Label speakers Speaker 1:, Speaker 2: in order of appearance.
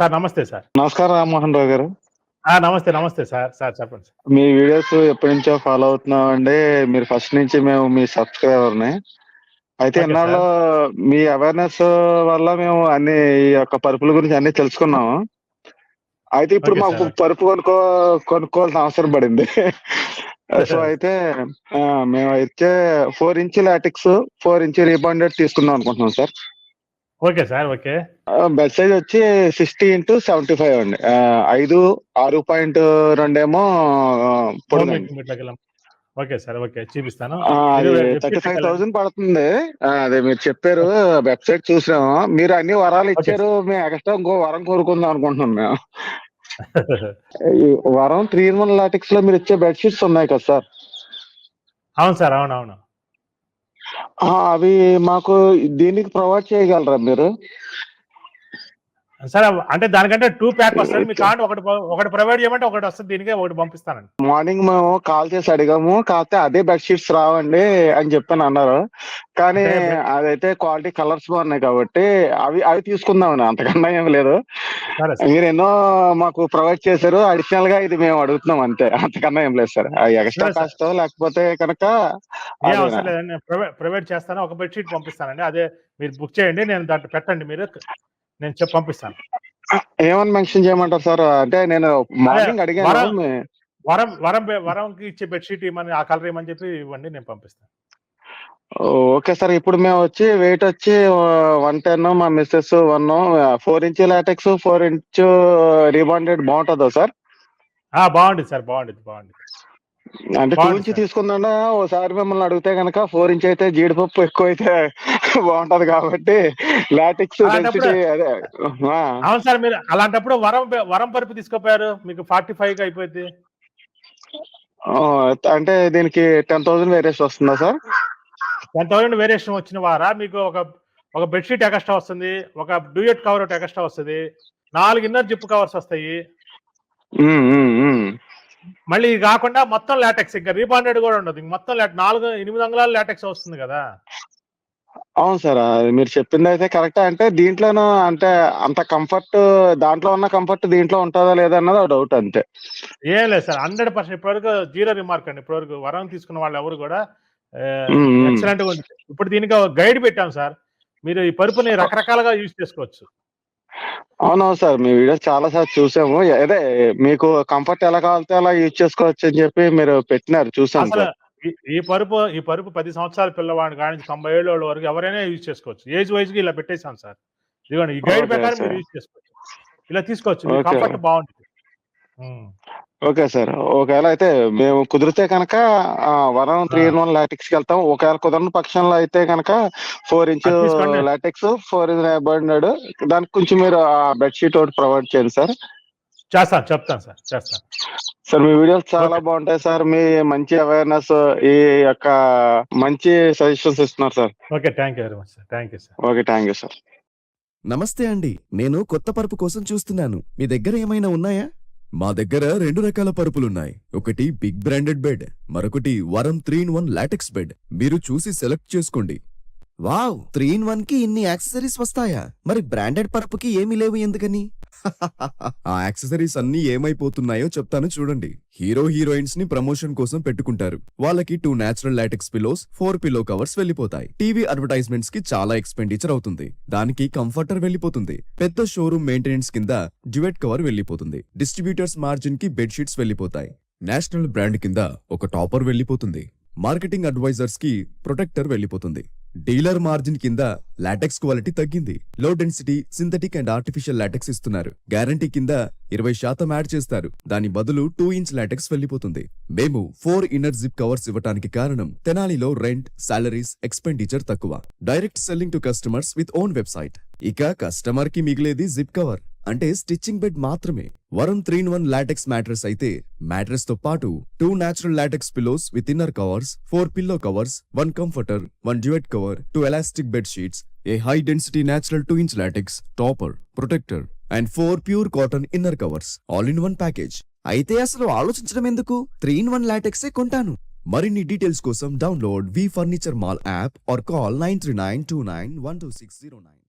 Speaker 1: Sir నమస్తే sir.
Speaker 2: నమస్కారం రామ్మోహన్ రావు గారు.
Speaker 1: నమస్తే. నమస్తే సార్. సార్ చెప్పండి సార్.
Speaker 2: మీ వీడియోస్ ఎప్పటినుంచో ఫాలో అవుతున్నామండి. మీరు ఫస్ట్ నుంచి మేము మీ సబ్‌స్క్రైబర్‌ని. అయితే
Speaker 1: ఓకే
Speaker 2: ఇన్నాళ్ళు
Speaker 1: సార్.
Speaker 2: మీ అవేర్‌నెస్ వల్ల మేము అన్ని ఈ యొక్క పరుపుల గురించి అన్నీ తెలుసుకున్నాము. అయితే ఇప్పుడు
Speaker 1: ఓకే
Speaker 2: మాకు
Speaker 1: సార్.
Speaker 2: పరుపు కొనుక్కోవాల్సిన అవసరం పడింది. సో, అయితే మేమైతే 4 ఇంచ్ లాటెక్స్, 4 ఇంచ్ రీబాండెడ్ తీసుకుందాం అనుకుంటున్నాం sir.
Speaker 1: Okay sir. Okay.
Speaker 2: Bed size వచ్చి 60x75 అండి. 5, 6.2 ఏమో పొడుగండి.
Speaker 1: మీటర్లకెళ్ళాం. Okay sir. ఓకే. చూపిస్తాను. మీరు
Speaker 2: అది
Speaker 1: వెబ్‌సైట్‌లోకెళ్ళండి.
Speaker 2: 35,000 పడుతుంది. అదే మీరు చెప్పారు. వెబ్‌సైట్ చూసాము. మీరు అన్ని వరాలు
Speaker 1: ఓకే
Speaker 2: ఇచ్చారు.
Speaker 1: సార్.
Speaker 2: మేము ఎక్స్‌ట్రా ఇంకో వరం కోరుకుందాం అనుకుంటున్నాం మేము. ఈ వరం 3 ఇన్ 1 లాటెక్స్‌లో మీరిచ్చే బెడ్ షీట్స్ ఉన్నాయి కదా సార్!
Speaker 1: అవును సార్. అవునవును.
Speaker 2: అవి మాకు దీనికి ప్రొవైడ్ చేయగలరా మీరు?
Speaker 1: సార్ అంటే దానికంటే 2 ప్యాక్ వస్తది. మీకు కావాలంటే ఒకటి ప్రొవైడ్ చేయమంటే ఒకటొస్తది. దీనికే ఒకటి పంపిస్తానండి.
Speaker 2: మార్నింగ్ మేము కాల్ చేసి అడిగాము. కాకపోతే అదే బెడ్ షీట్స్ రావండి అని చెప్పనన్నారు. కానీ
Speaker 1: అంటే
Speaker 2: అదైతే క్వాలిటీ కలర్స్ బాగున్నాయి కాబట్టి అవి తీసుకుందామని అంతకన్నా ఏమి లేదు.
Speaker 1: సరే సార్.
Speaker 2: మీరెన్నో మాకు ప్రొవైడ్ చేశారు. అడిషనల్‌గా ఇది మేము అడుగుతున్నాం అంతే. అంతకన్నా ఏం లేదు సార్. ఎక్స్‌ట్రా
Speaker 1: సరే సార్.
Speaker 2: కాస్టో లేకపోతే కనుక
Speaker 1: ఏం
Speaker 2: అదేనా?
Speaker 1: అవసరం లేదండి. నేను ప్రొవైడ్ చేస్తాను. ఒక బెడ్ షీట్ పంపిస్తానండి. అదే మీరు బుక్ చేయండి. నేను దాంట్లో పెట్టండి మీరు. నేను పంపిస్తాను.
Speaker 2: ఏమని మెన్షన్ చేయమంటారు సార్? అంటే నేను
Speaker 1: అదే
Speaker 2: మార్నింగ్ అడిగాను.
Speaker 1: వరం వరంకి ఇచ్చే బెడ్ షీట్ ఇమ్మని ఆ కలర్ ఇమ్మని చెప్పి ఇవ్వండి. నేను పంపిస్తాను.
Speaker 2: Okay sir. ఇప్పుడు మేమొచ్చి వెయిట్ వచ్చి 110 మా Mrs 1 4 inch LaTeX, 4 inch rebonded బావుంటదా సార్?
Speaker 1: బావుండిద్ది సార్. బావుండిద్ది.
Speaker 2: అంటే 2
Speaker 1: బావుండిద్ది
Speaker 2: ఇంచ్
Speaker 1: సార్.
Speaker 2: తీసుకుందామా ఓసారి మిమ్మల్ని అడిగితే గనక 4 ఇంచ్ అయితే జీడిపప్పు ఎక్కువైతే బావుంటది కాబట్టి లాటెక్స్
Speaker 1: అలాంటప్పుడు
Speaker 2: డెన్సిటీ అదే ఆ!
Speaker 1: అవును సార్. మీరు అలాంటప్పుడు వరం పరుపు తీసుకోపోయారు. మీకు 45కి అయిపోద్ది.
Speaker 2: అంటే దీనికి 10,000 వేరియేషన్ వస్తుందా సార్?
Speaker 1: 10,000 వేరియేషన్ వచ్చిన వారా మీకు ఒక బెడ్ షీట్ ఎక్స్‌ట్రా వస్తుంది. ఒక డ్యూయెట్ కవర్ ఒకటి ఎక్స్‌ట్రా వస్తది. 4 ఇన్నర్ జిప్ కవర్స్ వస్తాయి.
Speaker 2: హ్మ్. హ్మ్. హ్మ్.
Speaker 1: మళ్ళీ ఇది కాకుండా మొత్తం లాటెక్స్ ఇంకా రీబాండెడ్ కూడా ఉండదు. ఇంక మొత్తం 8 అంగుళాల లాటెక్స్ వస్తుంది కదా!
Speaker 2: అవును సార్. అది మీరు చెప్పిందయితే కరెక్టే. అంటే దీంట్లోనూ అంటే అంత కంఫర్ట్ దాంట్లో ఉన్న కంఫర్ట్ దీంట్లో ఉంటదా లేదా అన్నది ఒక డౌట్ అంతే.
Speaker 1: ఏం లేదు సార్. 100% ఇప్పటివరకు జీరో రిమార్క్ అండి. ఇప్పటివరకు వరం తీసుకున్న వాళ్ళెవరు కూడా
Speaker 2: హ్మ్. హ్మ్.
Speaker 1: ఎక్సలెంట్‌గా ఉంది. ఇప్పుడు దీనికి ఒక గైడ్ పెట్టాం సార్. మీరు ఈ పరుపుని రకరకాలుగా యూజ్ చేసుకోవచ్చు.
Speaker 2: అవునవును సార్. మీ వీడియోస్ చాలా సార్లు చూసాము. అదే మీకు కంఫర్ట్ ఎలా కావాలితే అలా యూజ్ చేసుకోవచ్చని చెప్పి మీరు పెట్టినారు చూసాను
Speaker 1: అసలు
Speaker 2: సార్.
Speaker 1: ఈ పరుపు 10 సంవత్సరాల పిల్లవాడి కాడ నుంచి 90 ఏళ్లోళ్ళ వరకు ఎవరైనా యూజ్ చేసుకోవచ్చు. ఏజ్ వైస్‌గా ఇలా పెట్టేసాం సార్. ఇదిగోండి ఈ గైడ్
Speaker 2: ఓకే
Speaker 1: ప్రకారం మీరు
Speaker 2: సార్.
Speaker 1: యూజ్ చేసుకోవచ్చు. ఇలా తీసుకోవచ్చు. మీ
Speaker 2: ఓకే.
Speaker 1: కంఫర్ట్ బావుంటుంది. హ్మ్.
Speaker 2: Okay sir. ఒకవేళ అయితే మేము కుదిరితే కనుక వరం 3
Speaker 1: ఆ!
Speaker 2: ఇన్ 1 లాటెక్స్‌కెళ్తాం. ఒకవేళ కుదరని పక్షంలో అయితే గనక 4 ఇంచ్
Speaker 1: అది తీసుకోండి.
Speaker 2: లాటెక్స్, 4 బండెడ్ దానికి కొంచెం మీరు బెడ్ షీట్ ఒకటి ప్రొవైడ్ చేయండి సార్.
Speaker 1: చెప్తాను సార్. చేస్తాను.
Speaker 2: సార్ మీ వీడియోస్ చాలా
Speaker 1: ఓకే.
Speaker 2: బావుంటాయి సార్. మీ మంచి అవేర్‌నెస్ ఈ యొక్క మంచి సజెషన్స్ ఇస్తున్నారు sir.
Speaker 1: Okay. Thank you very much sir. Thank you sir.
Speaker 2: Okay. Thank you sir.
Speaker 3: నమస్తే అండి. నేను కొత్త పరుపు కోసం చూస్తున్నాను. మీ దగ్గర ఏమైనా ఉన్నాయా? మా దగ్గర 2 రకాల పరుపులున్నాయి. ఒకటి బిగ్ బ్రాండెడ్ బెడ్, మరొకటి వరం 3 ఇన్ 1 లాటెక్స్ బెడ్. మీరు చూసి సెలెక్ట్ చేసుకోండి. వావ్! 3 ఇన్ 1 కి ఇన్ని యాక్సెసరీస్ వస్తాయా? మరి బ్రాండెడ్ పరుపుకి ఏమీ లేవు ఎందుకని? ఆ యాక్సెసరీస్ అన్నీ ఏమైపోతున్నాయో చెప్తాను చూడండి. హీరోయిన్స్ ని ప్రమోషన్ కోసం పెట్టుకుంటారు. వాళ్ళకి 2 natural LaTeX pillows, 4 pillow covers వెళ్ళిపోతాయి. టీవీ అడ్వర్టైజ్మెంట్స్ కి చాలా ఎక్స్‌పెండిచర్ అవుతుంది. దానికి కంఫర్టర్ వెళ్ళిపోతుంది. పెద్ద షోరూమ్ మెయింటెనెన్స్ కింద డ్యూయెట్ కవర్ వెళ్ళిపోతుంది. డిస్ట్రిబ్యూటర్స్ మార్జిన్ కి బెడ్ షీట్స్ వెళ్ళిపోతాయి. నేషనల్ బ్రాండ్ కింద ఒక టాపర్ వెళ్ళిపోతుంది. మార్కెటింగ్ అడ్వైజర్స్ కి ప్రొటెక్టర్ వెళ్ళిపోతుంది. డీలర్ మార్జిన్ కింద లాటెక్స్ క్వాలిటీ తగ్గింది. Low density synthetic and artificial LaTeX ఇస్తున్నారు. గ్యారంటీ కింద 20% యాడ్ చేస్తారు. దాని బదులు 2 ఇంచ్ లాటెక్స్ వెళ్ళిపోతుంది. మేము 4 ఇన్నర్ జిప్ కవర్స్ ఇవ్వటానికి కారణం తెనాలిలో రెంట్, సాలరీస్, ఎక్స్‌పెండిచర్ తక్కువ. Direct selling to customers with own website. ఇక కస్టమర్ కి మిగిలేది జిప్ కవర్ అంటే స్టిచ్చింగ్ బెడ్ మాత్రమే. వరం 3 ఇన్ 1 లాటెక్స్ మ్యాట్రెస్ అయితే మ్యాట్రెస్ తో పాటు 2 natural LaTeX pillows with inner covers, 4 pillow covers, 1 comforter, 1 డ్యూయెట్ cover, 2 elastic bed sheets, A high density natural 2 inch LaTeX topper, protector and 4 pure cotton inner covers all in 1 package. అయితే అసలు ఆలోచించడం ఎందుకు? 3 in 1 లాటెక్సే కొంటాను. మరిన్ని details కోసం download V furniture mall app or call 9392912609.